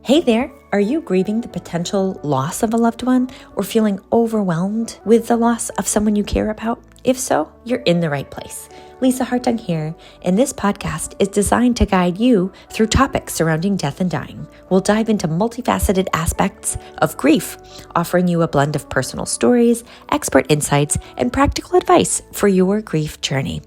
Hey there, are you grieving the potential loss of a loved one or feeling overwhelmed with the loss of someone you care about? If so, you're in the right place. Lisa Hartung here, and this podcast is designed to guide you through topics surrounding death and dying. We'll dive into multifaceted aspects of grief, offering you a blend of personal stories, expert insights, and practical advice for your grief journey.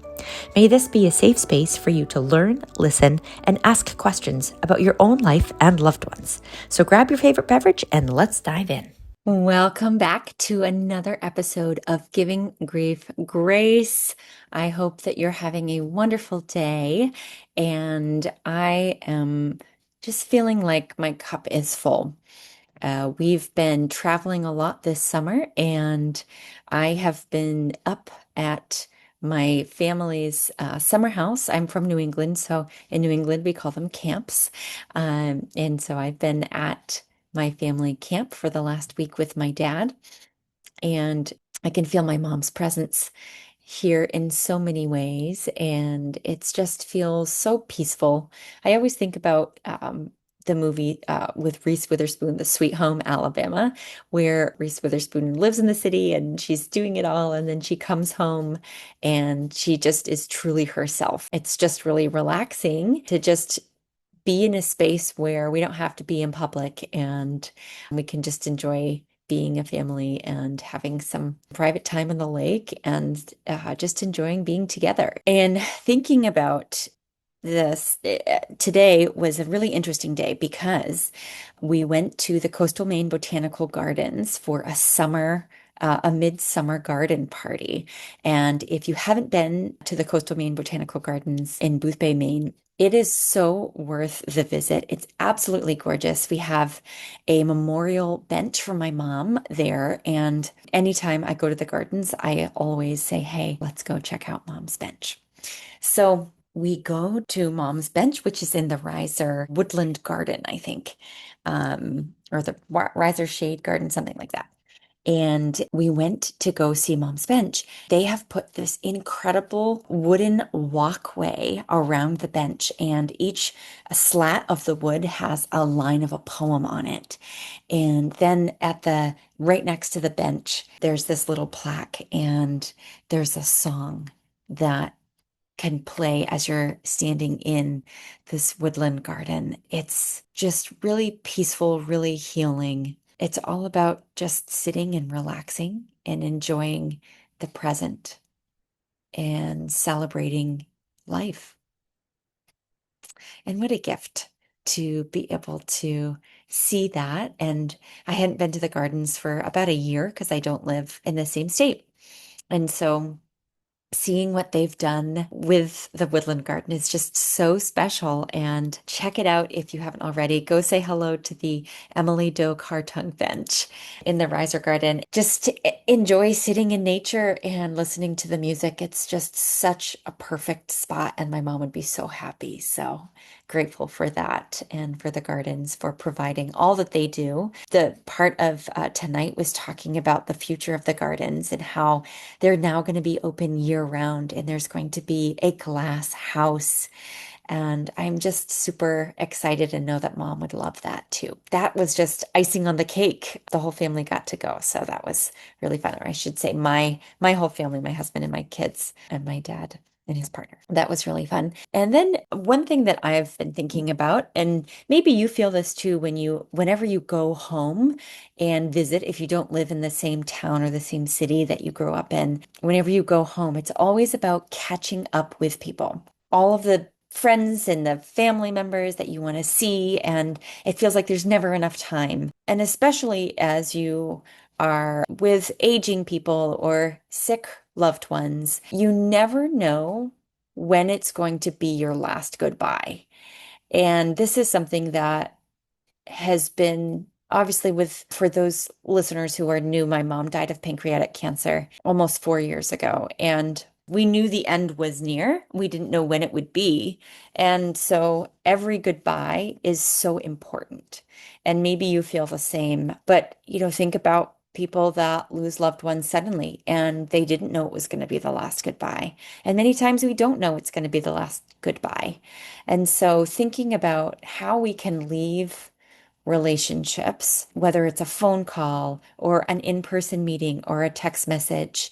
May this be a safe space for you to learn, listen, and ask questions about your own life and loved ones. So grab your favorite beverage and let's dive in. Welcome back to another episode of Giving Grief Grace. I hope that you're having a wonderful day, and I am just feeling like my cup is full. We've been traveling a lot this summer, and I have been up at my family's summer house. I'm from New England, so in New England we call them camps. And so I've been at my family camp for the last week with my dad, and I can feel my mom's presence here in so many ways, and it just feels so peaceful. I always think about the movie with Reese Witherspoon, The Sweet Home Alabama, where Reese Witherspoon lives in the city and she's doing it all, and then she comes home and she just is truly herself. It's just really relaxing to just be in a space where we don't have to be in public and we can just enjoy being a family and having some private time on the lake and just enjoying being together. And thinking about this today was a really interesting day because we went to the Coastal Maine Botanical Gardens for a midsummer garden party. And if you haven't been to the Coastal Maine Botanical Gardens in Boothbay, Maine, it is so worth the visit. It's absolutely gorgeous. We have a memorial bench for my mom there. And anytime I go to the gardens, I always say, hey, let's go check out mom's bench. So we go to mom's bench, which is in the Riser Woodland Garden, I think, or the Riser Shade Garden, something like that. And we went to go see mom's bench. They have put this incredible wooden walkway around the bench, and each slat of the wood has a line of a poem on it. And then right next to the bench, there's this little plaque, and there's a song that can play as you're standing in this woodland garden. It's just really peaceful, really healing. It's all about just sitting and relaxing and enjoying the present and celebrating life. And what a gift to be able to see that. And I hadn't been to the gardens for about a year because I don't live in the same state. And so seeing what they've done with the woodland garden is just so special, and check it out if you haven't already. Go say hello to the Emily Doe Cartung bench in the Riser Garden. Just enjoy sitting in nature and listening to the music. It's just such a perfect spot, and my mom would be so happy. So grateful for that and for the gardens for providing all that they do. The part of tonight was talking about the future of the gardens and how they're now going to be open year round, and there's going to be a glass house. And I'm just super excited and know that mom would love that too. That was just icing on the cake. The whole family got to go. So that was really fun. Or I should say my whole family, my husband and my kids and my dad and his partner. That was really fun. And then one thing that I've been thinking about, and maybe you feel this too whenever you go home and visit, if you don't live in the same town or the same city that you grew up in, whenever you go home, it's always about catching up with people. All of the friends and the family members that you want to see, and it feels like there's never enough time. And especially as you are with aging people or sick loved ones, you never know when it's going to be your last goodbye. And this is something that has been obviously for those listeners who are new, my mom died of pancreatic cancer almost 4 years ago. And we knew the end was near. We didn't know when it would be. And so every goodbye is so important. And maybe you feel the same, but think about people that lose loved ones suddenly and they didn't know it was going to be the last goodbye. And many times we don't know it's going to be the last goodbye. And so thinking about how we can leave relationships, whether it's a phone call or an in-person meeting or a text message,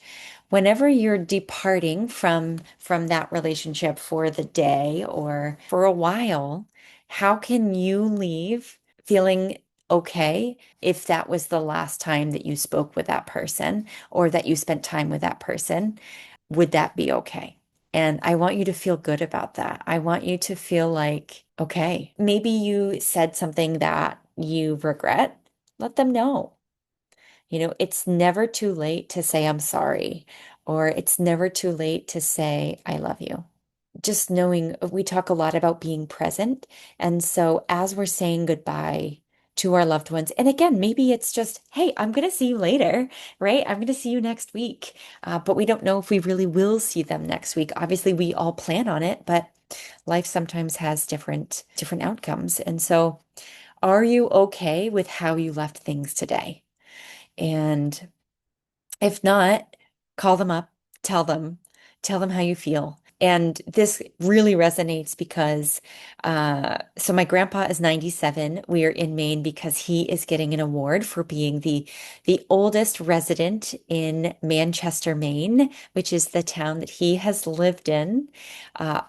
whenever you're departing from that relationship for the day or for a while, how can you leave feeling okay if that was the last time that you spoke with that person or that you spent time with that person? Would that be okay? And I want you to feel good about that. I want you to feel like, okay, maybe you said something that you regret. Let them know. It's never too late to say I'm sorry, or it's never too late to say I love you. Just knowing we talk a lot about being present. And so as we're saying goodbye to our loved ones, and again, maybe it's just, hey, I'm going to see you later, right? I'm going to see you next week. But we don't know if we really will see them next week. Obviously, we all plan on it, but life sometimes has different outcomes. And so are you okay with how you left things today? And if not, call them up, tell them, tell them how you feel. And this really resonates because, so my grandpa is 97. We are in Maine because he is getting an award for being the oldest resident in Manchester, Maine, which is the town that he has lived in,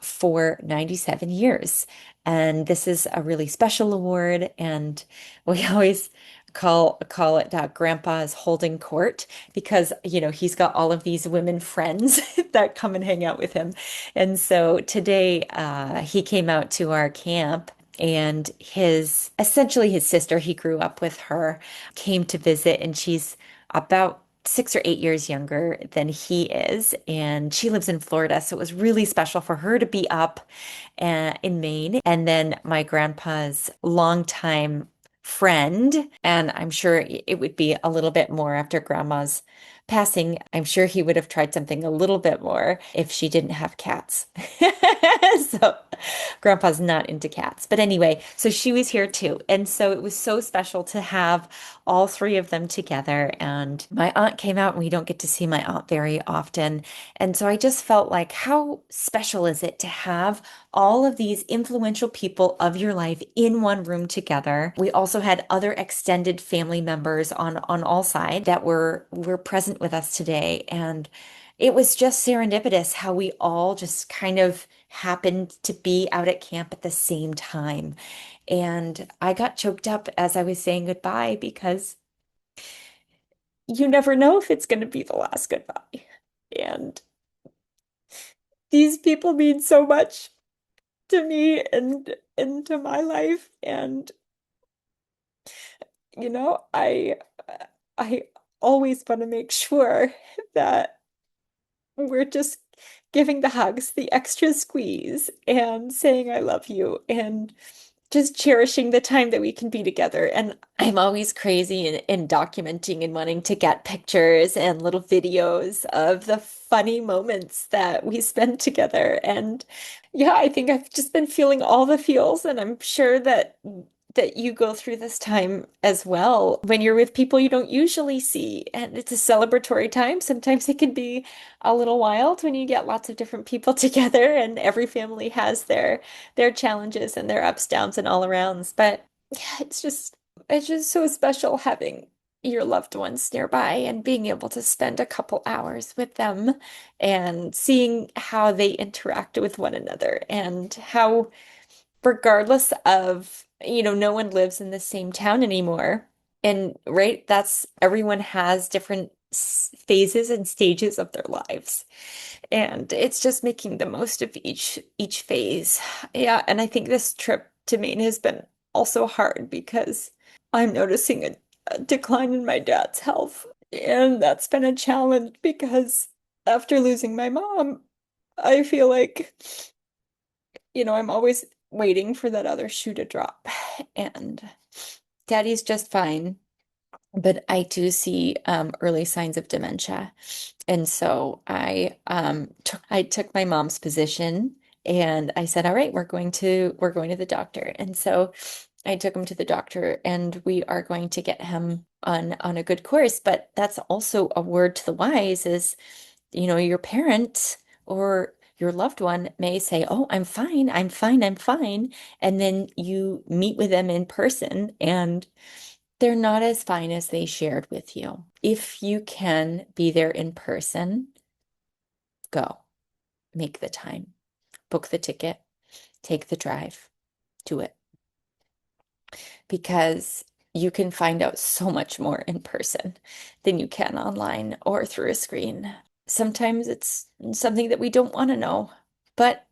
for 97 years. And this is a really special award. And we always call it Grandpa's holding court because he's got all of these women friends that come and hang out with him. And so today he came out to our camp, and essentially his sister, he grew up with her, came to visit, and she's about 6 or 8 years younger than he is, and she lives in Florida. So it was really special for her to be up in Maine. And then my grandpa's longtime friend, and I'm sure it would be a little bit more after grandma's passing. I'm sure he would have tried something a little bit more if she didn't have cats. So grandpa's not into cats. But anyway, so she was here too. And so it was so special to have all three of them together. And my aunt came out, and we don't get to see my aunt very often. And so I just felt like, how special is it to have all of these influential people of your life in one room together? We also had other extended family members on all sides that were present with us today. And it was just serendipitous how we all just kind of happened to be out at camp at the same time. And I got choked up as I was saying goodbye because you never know if it's going to be the last goodbye. And these people mean so much to me and to my life. And I always want to make sure that we're just giving the hugs, the extra squeeze, and saying I love you, and just cherishing the time that we can be together. And I'm always crazy in documenting and wanting to get pictures and little videos of the funny moments that we spend together. And yeah, I think I've just been feeling all the feels, and I'm sure that you go through this time as well when you're with people you don't usually see. And it's a celebratory time. Sometimes it can be a little wild when you get lots of different people together, and every family has their challenges and their ups, downs, and all arounds. But yeah, it's just so special having your loved ones nearby and being able to spend a couple hours with them and seeing how they interact with one another, and how regardless of, no one lives in the same town anymore. And right, that's everyone has different phases and stages of their lives. And it's just making the most of each phase. Yeah, and I think this trip to Maine has been also hard because I'm noticing a decline in my dad's health. And that's been a challenge because after losing my mom, I feel like I'm always waiting for that other shoe to drop. And daddy's just fine, but I do see early signs of dementia. And so I took my mom's position, and I said, all right, we're going to the doctor. And so I took him to the doctor, and we are going to get him on a good course. But that's also a word to the wise is, your parent or Your loved one may say, oh, I'm fine, I'm fine, I'm fine. And then you meet with them in person and they're not as fine as they shared with you. If you can be there in person, go. Make the time. Book the ticket. Take the drive. Do it. Because you can find out so much more in person than you can online or through a screen. Sometimes it's something that we don't want to know, but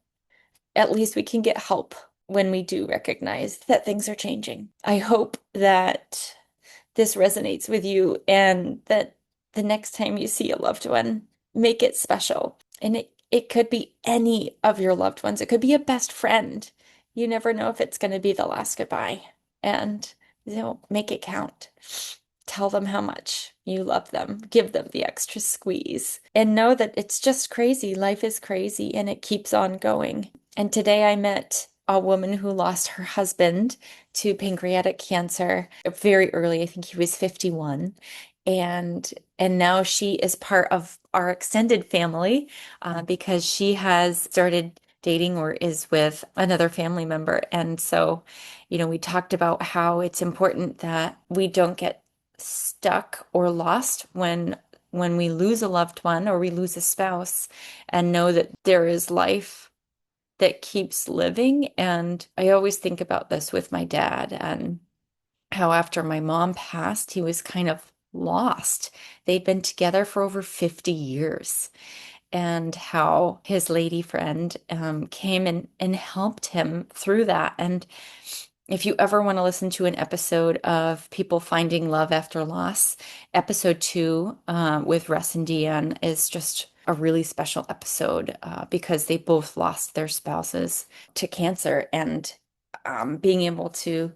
at least we can get help when we do recognize that things are changing. I hope that this resonates with you and that the next time you see a loved one, make it special. And it could be any of your loved ones. It could be a best friend. You never know if it's going to be the last goodbye. And make it count. Tell them how much you love them. Give them the extra squeeze. And know that it's just crazy. Life is crazy and it keeps on going. And today I met a woman who lost her husband to pancreatic cancer very early. I think he was 51. And now she is part of our extended family because she has started dating or is with another family member. And so, we talked about how it's important that we don't get stuck or lost when we lose a loved one or we lose a spouse, and know that there is life that keeps living. And I always think about this with my dad and how after my mom passed, he was kind of lost. They'd been together for over 50 years. And how his lady friend came and helped him through that. And if you ever want to listen to an episode of people finding love after loss, episode 2 with Russ and Deanne is just a really special episode because they both lost their spouses to cancer, and being able to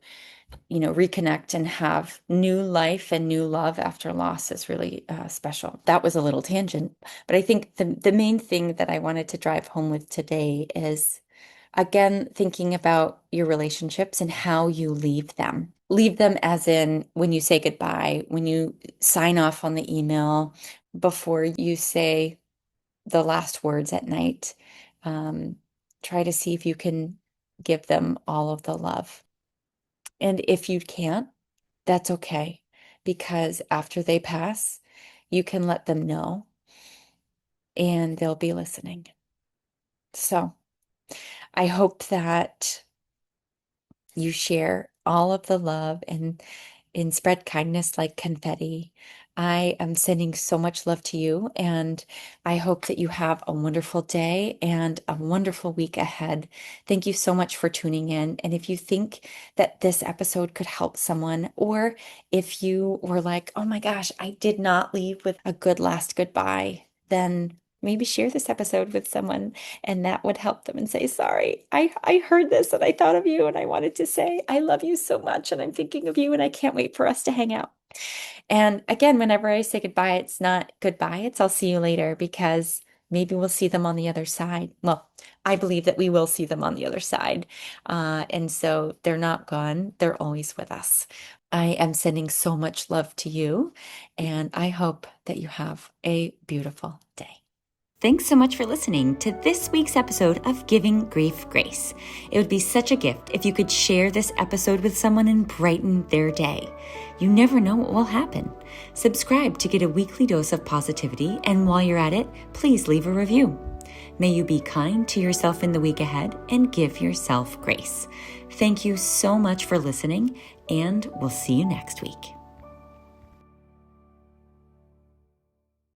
reconnect and have new life and new love after loss is really special. That was a little tangent, but I think the main thing that I wanted to drive home with today is, again, thinking about your relationships and how you leave them. Leave them as in when you say goodbye, when you sign off on the email, before you say the last words at night. Try to see if you can give them all of the love. And if you can't, that's okay, because after they pass, you can let them know and they'll be listening. So I hope that you share all of the love and spread kindness like confetti. I am sending so much love to you, and I hope that you have a wonderful day and a wonderful week ahead. Thank you so much for tuning in. And if you think that this episode could help someone, or if you were like, oh my gosh, I did not leave with a good last goodbye, then maybe share this episode with someone, and that would help them, and say, sorry, I heard this and I thought of you and I wanted to say, I love you so much and I'm thinking of you and I can't wait for us to hang out. And again, whenever I say goodbye, it's not goodbye, it's I'll see you later, because maybe we'll see them on the other side. Well, I believe that we will see them on the other side. And so they're not gone. They're always with us. I am sending so much love to you, and I hope that you have a beautiful day. Thanks so much for listening to this week's episode of Giving Grief Grace. It would be such a gift if you could share this episode with someone and brighten their day. You never know what will happen. Subscribe to get a weekly dose of positivity, and while you're at it, please leave a review. May you be kind to yourself in the week ahead and give yourself grace. Thank you so much for listening, and we'll see you next week.